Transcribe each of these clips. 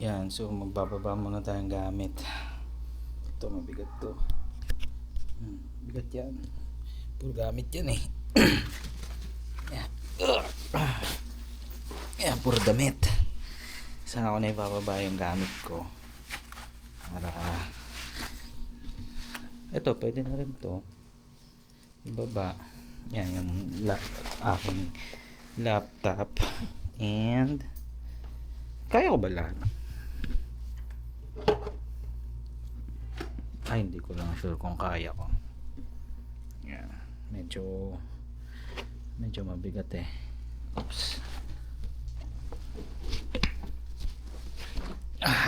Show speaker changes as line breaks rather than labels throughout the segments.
Yan, so magbababa muna tayong gamit. Ito, mabigat to. Bigat yan. Puro gamit yan eh. Yan. Yan, puro damit. Saan ako na ibababa yung gamit ko? Para ito, pwede na rin to ibaba. Yan, yung aking laptop. And kaya ko ba lahat? Ay, hindi ko lang sure kung kaya ko. Yan, medyo mabigat eh. Oops.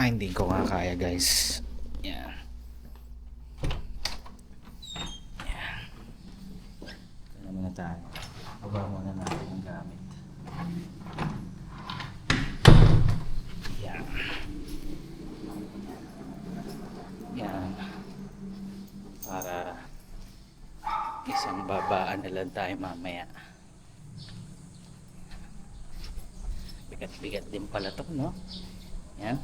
Hindi ko nga kaya, guys. Yan. Yan. Kaya muna tayo. Baba muna natin yung gamit. Yan. Yan. Para isang babaan na lang tayo mamaya. Bigat-bigat din pala to, no? Yan.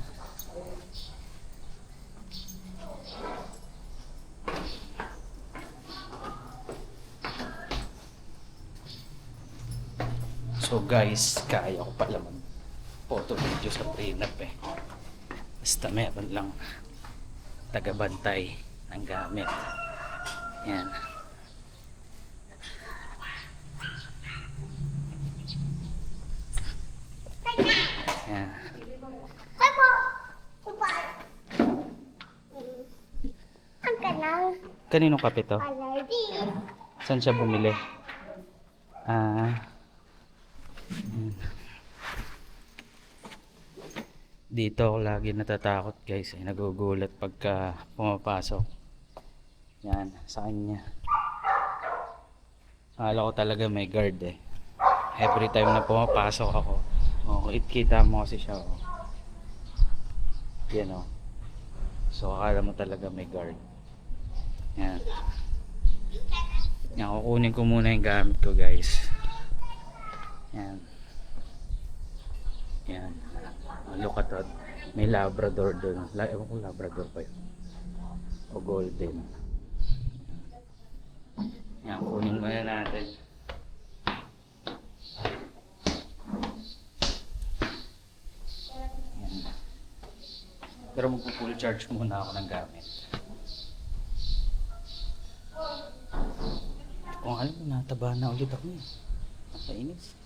So guys, kaya ko pala mag photo video sa prenup eh. Basta meron lang tagabantay ng gamit. Yan. Yan. Kaninong kape to? Saan siya bumili? Dito ako lagi natatakot, guys. Nagugulat pagka pumapasok. Yan, sa kanya. Akala ko talaga may guard eh. Every time na pumapasok ako, kita mo kasi siya. Yan o. So akala mo talaga may guard. Yan. Yan, kukunin ko muna yung gamit ko, guys. Yan. Yan. Look at that. May Labrador doon. Ewan ko Labrador pa yun. O Golden. Yan, kunin muna natin. Yan. Pero magpo-full charge muna ako ng gamit. Kung alam mo, nataba na ulit ako eh. Nakainis.